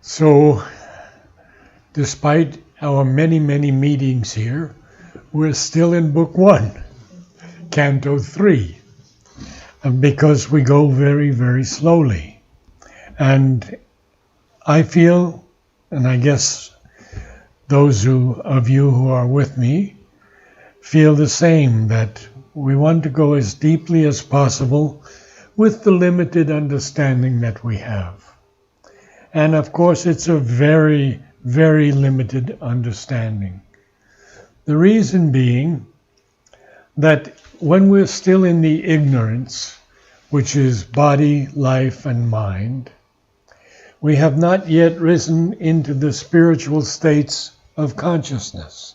So, despite our many, many meetings here, we're still in Book 1, Canto 3, because we go very, very slowly. And I feel, and I guess those of you who are with me feel the same, that we want to go as deeply as possible with the limited understanding that we have. And of course, it's a very, very limited understanding. The reason being that when we're still in the ignorance, which is body, life, and mind, we have not yet risen into the spiritual states of consciousness.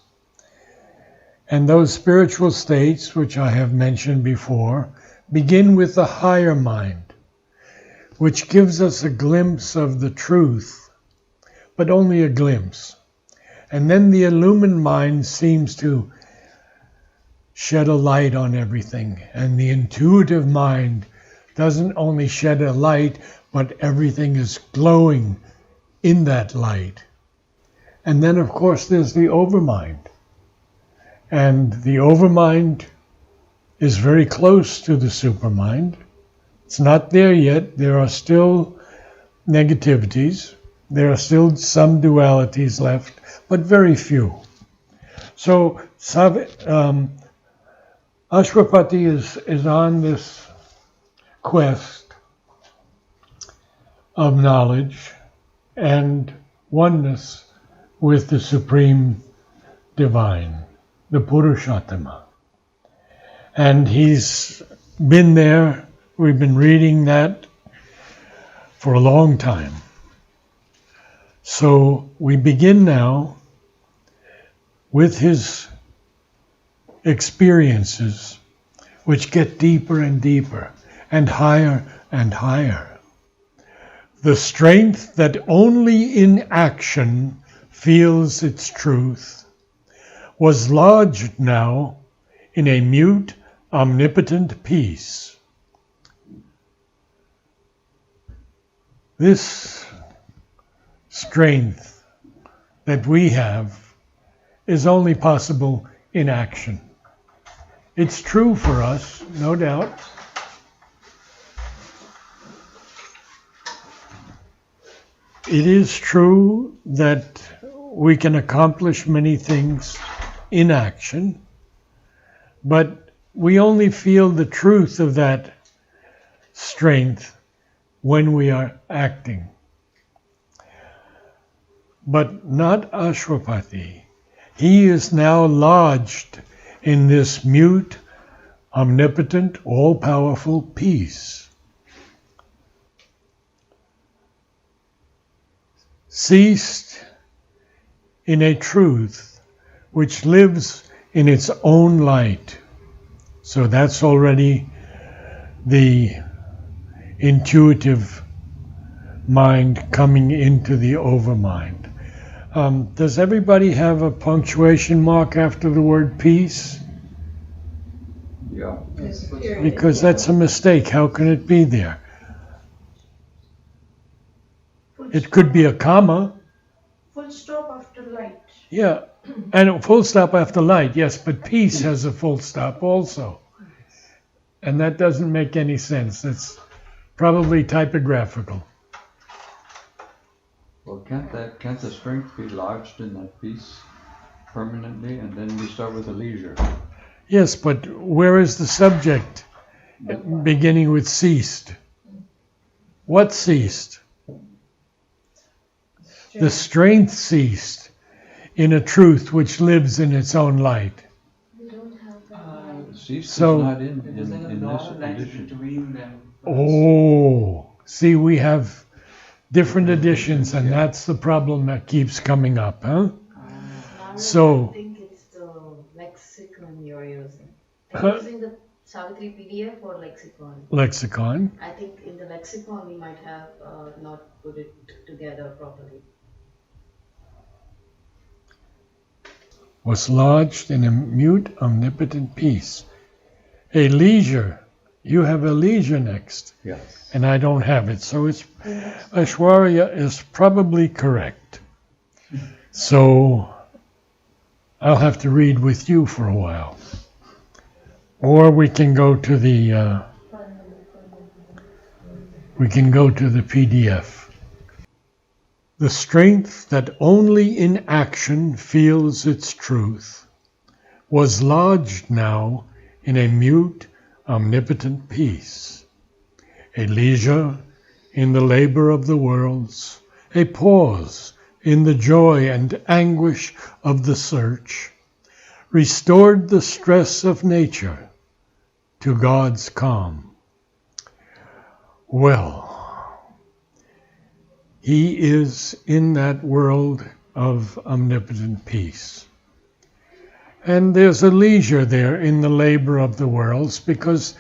And those spiritual states, which I have mentioned before, begin with the higher mind, which gives us a glimpse of the truth, but only a glimpse. And then the illumined mind seems to shed a light on everything. And the intuitive mind doesn't only shed a light, but everything is glowing in that light. And then, of course, there's the overmind. And the overmind is very close to the supermind. It's not there yet. There are still negativities. There are still some dualities left, but very few. So Ashwapati is on this quest of knowledge and oneness with the Supreme Divine, the Purushottama. And he's been there. We've been reading that for a long time. So we begin now with his experiences, which get deeper and deeper and higher and higher. The strength that only in action feels its truth was lodged now in a mute, omnipotent peace. This strength that we have is only possible in action. It's true for us, no doubt. It is true that we can accomplish many things in action, but we only feel the truth of that strength when we are acting. But not Ashwapati. He is now lodged in this mute, omnipotent, all-powerful peace. Ceased in a truth which lives in its own light. So that's already the intuitive mind coming into the overmind. Does everybody have a punctuation mark after the word peace? Yeah. Because that's a mistake. How can it be there? It could be a comma. Full stop after light. Yeah, and a full stop after light, yes, but peace has a full stop also. And that doesn't make any sense. It's probably typographical. Well, can't the strength be lodged in that piece permanently, and then we start with the leisure? Yes, but where is the subject beginning with ceased? What ceased? The strength ceased in a truth which lives in its own light. We don't have that. Ceased So- is not in There's like a this long line edition. between them. Oh, see, we have different editions, and that's the problem that keeps coming up, huh? Narad, So- I think it's the lexicon you're using. Huh? I'm using the Savitri PDF or lexicon. Lexicon. I think in the lexicon we might have not put it together properly. Was lodged in a mute, omnipotent peace. A leisure You have Elysia next, Yes. and I don't have it. So it's Aishwarya is probably correct. So I'll have to read with you for a while. Or we can go to the PDF. The strength that only in action feels its truth was lodged now in a mute, omnipotent peace, a leisure in the labor of the worlds, a pause in the joy and anguish of the search, restored the stress of nature to God's calm. Well, He is in that world of omnipotent peace. And there's a leisure there in the labor of the worlds because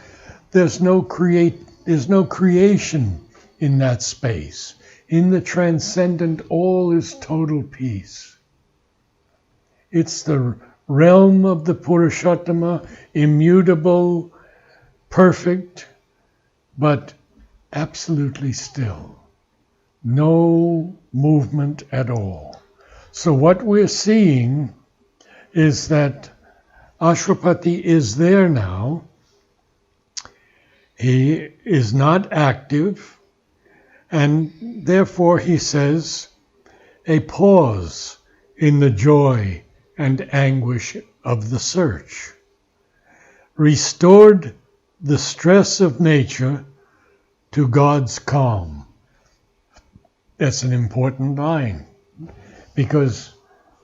there's no creation in that space. In the transcendent, all is total peace. It's the realm of the Purushottama, immutable, perfect, but absolutely still. No movement at all. So what we're seeing is that Ashwapati is there now. He is not active, and therefore he says, a pause in the joy and anguish of the search. Restored the stress of nature to God's calm. That's an important line, because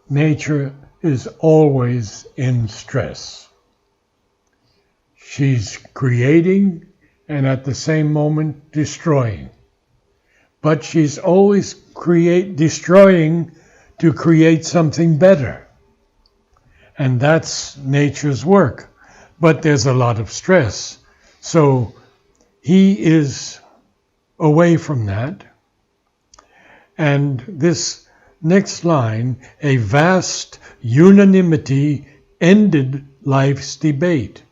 nature is always in stress. She's creating and at the same moment destroying. But she's always destroying to create something better. And that's nature's work. But there's a lot of stress. So he is away from that. And this next line, a vast unanimity ended life's debate.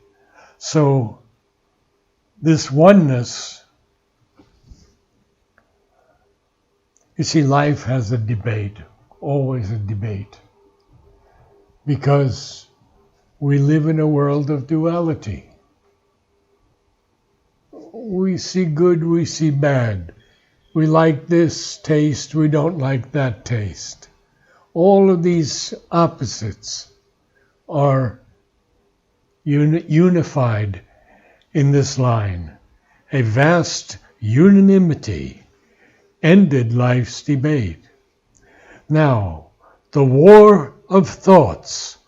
So this oneness, you see, life has a debate, always a debate, because we live in a world of duality. We see good, we see bad. We like this taste, we don't like that taste. All of these opposites are unified in this line. A vast unanimity ended life's debate. Now, the war of thoughts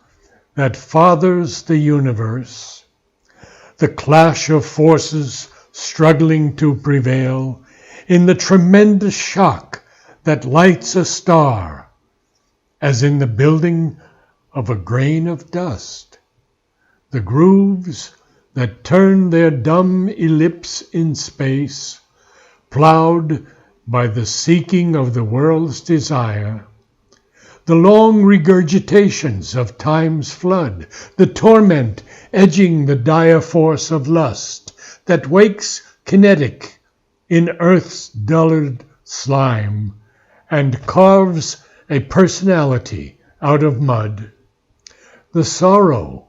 that fathers the universe, the clash of forces struggling to prevail, in the tremendous shock that lights a star, as in the building of a grain of dust, the grooves that turn their dumb ellipse in space, plowed by the seeking of the world's desire, the long regurgitations of time's flood, the torment edging the dire force of lust that wakes kinetic in earth's dullard slime and carves a personality out of mud, the sorrow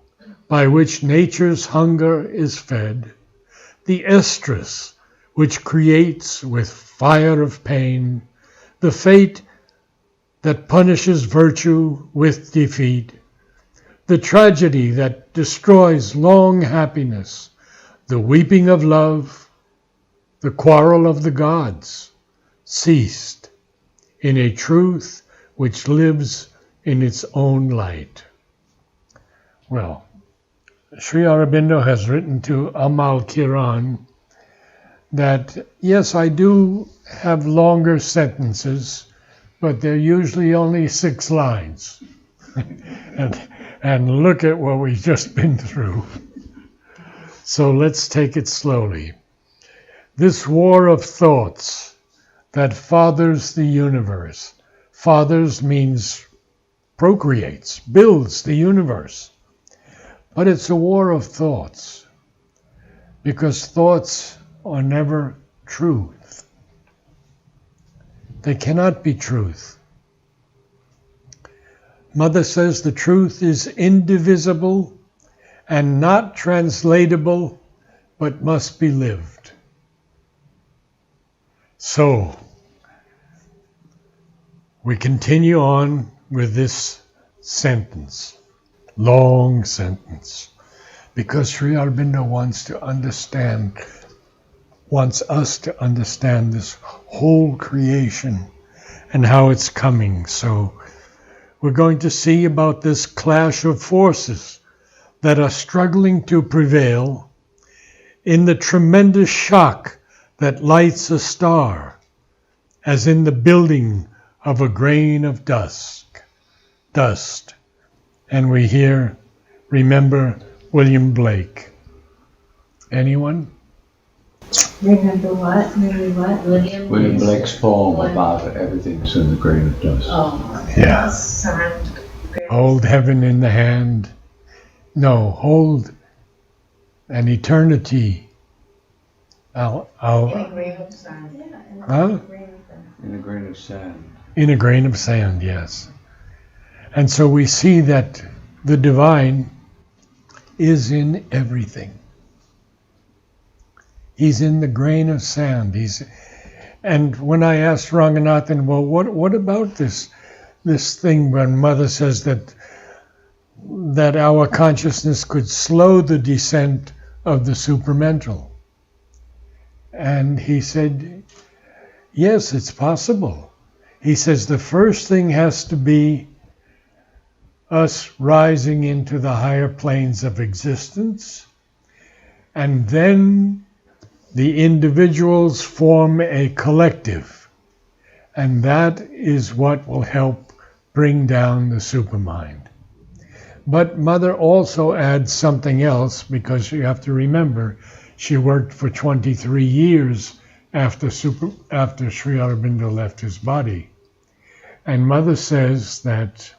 by which nature's hunger is fed, the estrus which creates with fire of pain, the fate that punishes virtue with defeat, the tragedy that destroys long happiness, the weeping of love, the quarrel of the gods, ceased in a truth which lives in its own light. Well, Sri Aurobindo has written to Amal Kiran that, yes, I do have longer sentences, but they're usually only 6 lines. and look at what we've just been through. So let's take it slowly. This war of thoughts that fathers the universe. Fathers means procreates, builds the universe. But it's a war of thoughts. because thoughts are never truth. They cannot be truth. Mother says the truth is indivisible and not translatable, but must be lived. So, we continue on with this sentence, long sentence, because Sri Aurobindo wants us to understand this whole creation and how it's coming. So we're going to see about this clash of forces that are struggling to prevail in the tremendous shock that lights a star, as in the building of a grain of dust. And we here remember William Blake. Anyone? Remember what? William Blake's poem about everything's in the grain of dust. Oh, Yeah. sand. Hold heaven in the hand. No, hold an eternity. In a grain of sand. Huh? In a grain of sand. In a grain of sand, yes. And so we see that the divine is in everything. He's in the grain of sand. And when I asked Ranganathan, well, what about this thing when Mother says that our consciousness could slow the descent of the supermental? And he said, yes, it's possible. He says the first thing has to be us rising into the higher planes of existence, and then the individuals form a collective, and that is what will help bring down the supermind. But Mother also adds something else, because you have to remember, she worked for 23 years after Sri Aurobindo left his body. And Mother says that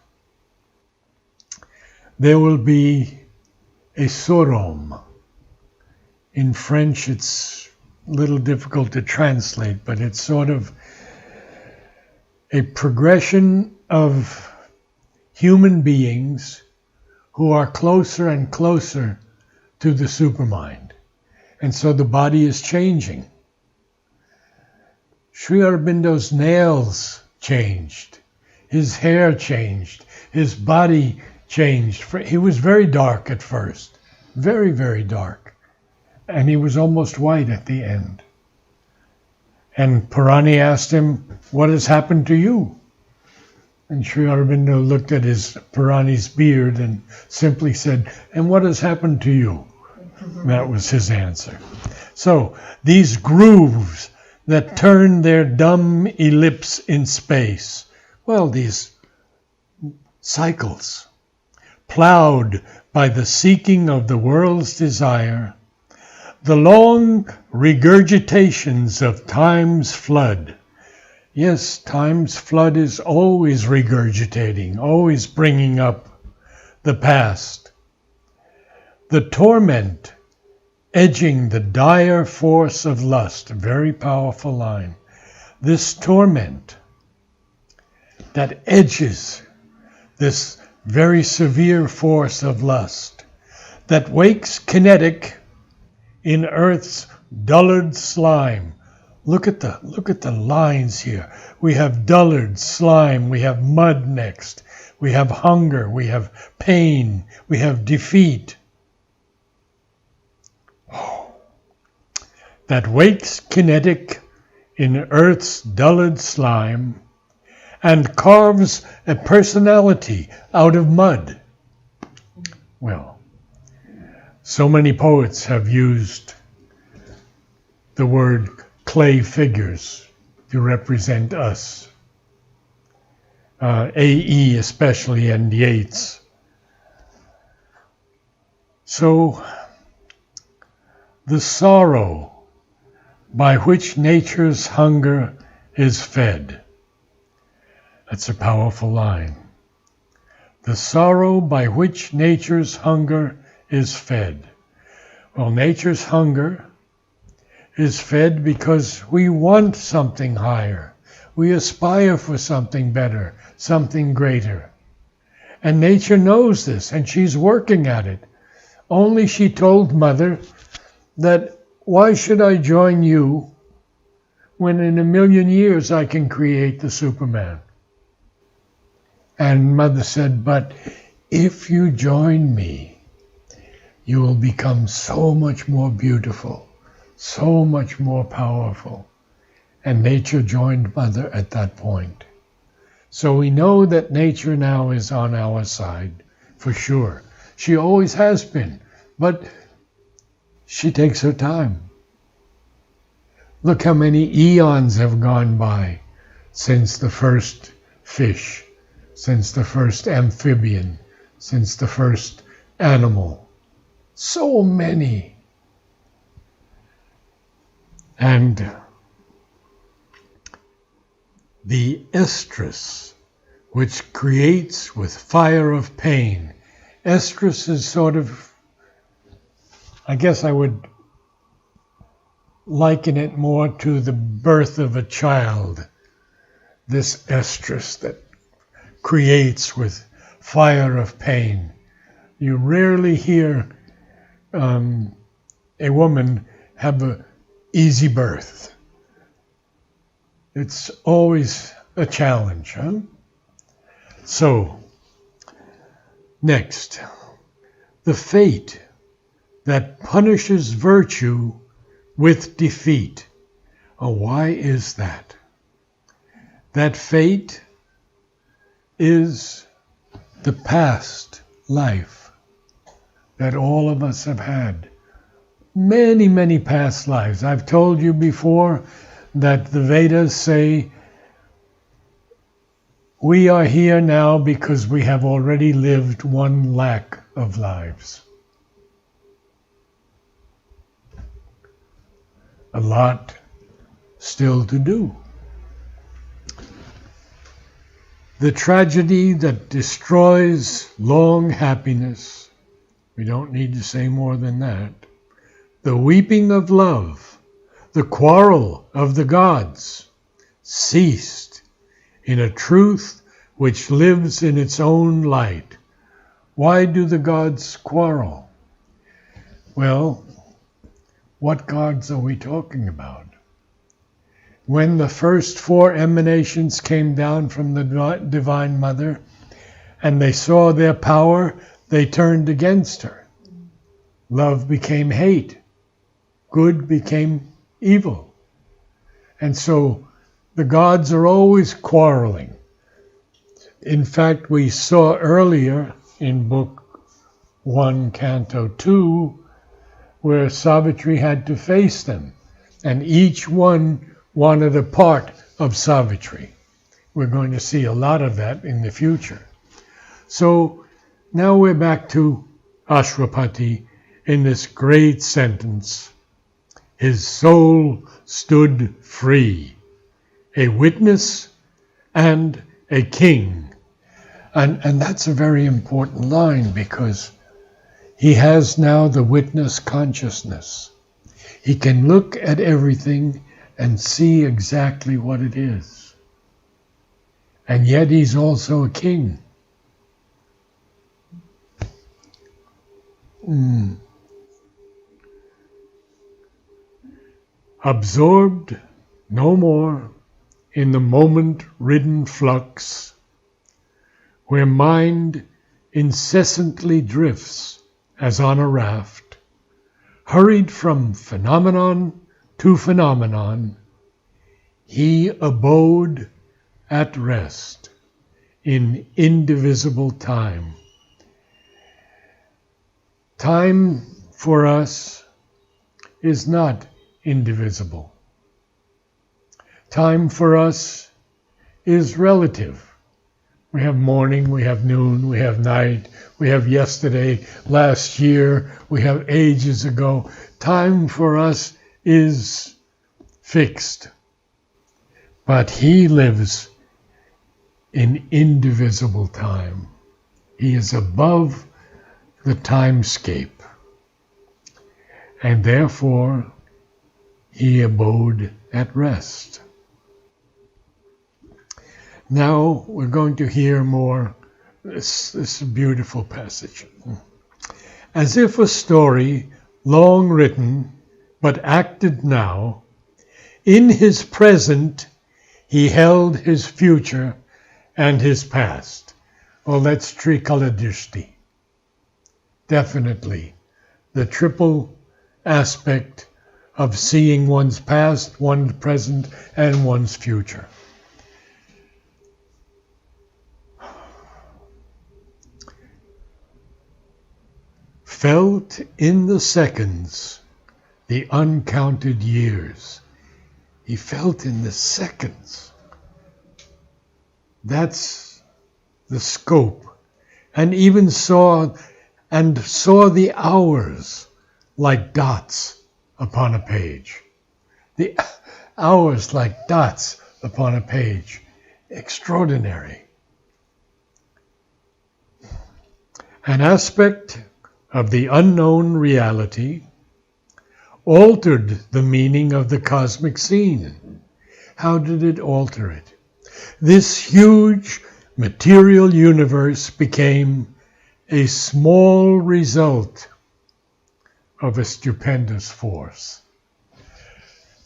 there will be a surhomme. In French, it's a little difficult to translate, but it's sort of a progression of human beings who are closer and closer to the supermind. And so the body is changing. Sri Aurobindo's nails changed. His hair changed. His body changed. He was very dark at first. Very, very dark. And he was almost white at the end. And Purani asked him, what has happened to you? And Sri Aurobindo looked at Purani's beard and simply said, and what has happened to you? That was his answer. So these grooves that turn their dumb ellipse in space, well, these cycles, plowed by the seeking of the world's desire, the long regurgitations of time's flood. Yes, time's flood is always regurgitating, always bringing up the past. The torment edging the dire force of lust, a very powerful line. This torment that edges this very severe force of lust, that wakes kinetic in earth's dullard slime. Look at the lines here. We have dullard, slime, we have mud next, we have hunger, we have pain, we have defeat. That wakes kinetic in earth's dullard slime and carves a personality out of mud. Well, so many poets have used the word clay figures to represent us. A.E. especially, and Yeats. So, the sorrow by which nature's hunger is fed. That's a powerful line. The sorrow by which nature's hunger is fed. Well, nature's hunger is fed because we want something higher. We aspire for something better, something greater. And nature knows this, and she's working at it. Only she told Mother that, why should I join you when in 1,000,000 years I can create the Superman? And Mother said, but if you join me, you will become so much more beautiful, so much more powerful. And nature joined Mother at that point. So we know that nature now is on our side, for sure. She always has been, but she takes her time. Look how many eons have gone by since the first fish, since the first amphibian, since the first animal. So many. And the estrus, which creates with fire of pain. Estrus is sort of, I guess I would liken it more to the birth of a child. This estrus that creates with fire of pain. You rarely hear a woman have an easy birth. It's always a challenge, huh? So, next, the fate that punishes virtue with defeat. Oh, why is that? That fate is the past life that all of us have had. Many, many past lives. I've told you before that the Vedas say we are here now because we have already lived 1,00,000 of lives. A lot still to do. The tragedy that destroys long happiness, we don't need to say more than that. The weeping of love, the quarrel of the gods, ceased in a truth which lives in its own light. Why do the gods quarrel? Well, what gods are we talking about? When the first 4 emanations came down from the Divine Mother and they saw their power, they turned against her. Love became hate. Good became evil. And so the gods are always quarreling. In fact, we saw earlier in Book 1, Canto 2, where Savitri had to face them, and each one wanted a part of Savitri. We're going to see a lot of that in the future. So now we're back to Ashwapati in this great sentence. His soul stood free, a witness and a king. And that's a very important line because he has now the witness consciousness. He can look at everything and see exactly what it is. And yet he's also a king. Absorbed no more in the moment-ridden flux, where mind incessantly drifts as on a raft, hurried from phenomenon to phenomenon, he abode at rest in indivisible time. Time for us is not indivisible. Time for us is relative. We have morning, we have noon, we have night, we have yesterday, last year, we have ages ago. Time for us is fixed. But he lives in indivisible time. He is above the timescape. and therefore he abode at rest. Now we're going to hear more. This is a beautiful passage. As if a story long written, but acted now, in his present he held his future and his past. Well, that's Trikaladrishti. Definitely. The triple aspect of seeing one's past, one's present, and one's future. Felt in the seconds, the uncounted years. He felt in the seconds. That's the scope. And even saw the hours like dots upon a page. The hours like dots upon a page. Extraordinary. An aspect of the unknown reality altered the meaning of the cosmic scene. How did it alter it? This huge material universe became a small result of a stupendous force.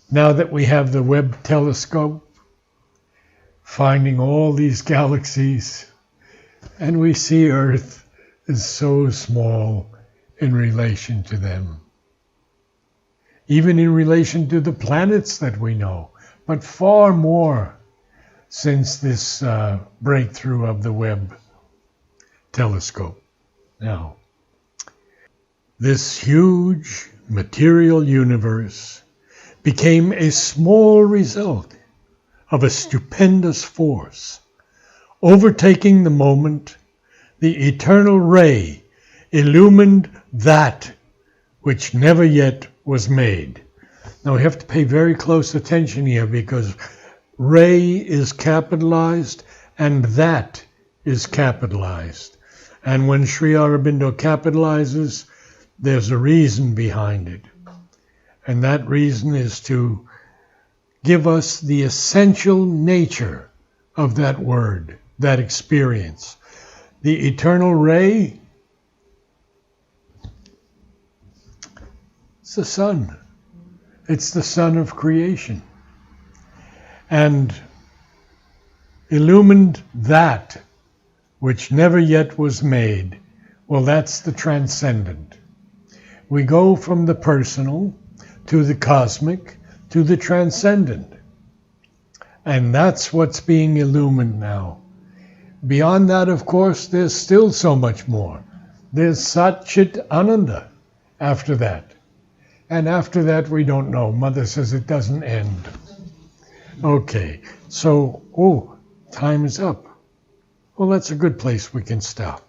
Now that we have the Webb telescope, finding all these galaxies, and we see Earth is so small in relation to them. Even in relation to the planets that we know, but far more since this breakthrough of the Webb telescope. Now, this huge material universe became a small result of a stupendous force, overtaking the moment. The eternal ray illumined that which never yet was made. Now we have to pay very close attention here, because ray is capitalized and that is capitalized. And when Sri Aurobindo capitalizes, there's a reason behind it. And that reason is to give us the essential nature of that word, that experience. The eternal ray, it's the sun. It's the sun of creation. And illumined that which never yet was made. Well, that's the transcendent. We go from the personal to the cosmic to the transcendent. And that's what's being illumined now. Beyond that, of course, there's still so much more. There's Sat Chit Ananda after that. And after that, we don't know. Mother says it doesn't end. Okay, so, time is up. Well, that's a good place we can stop.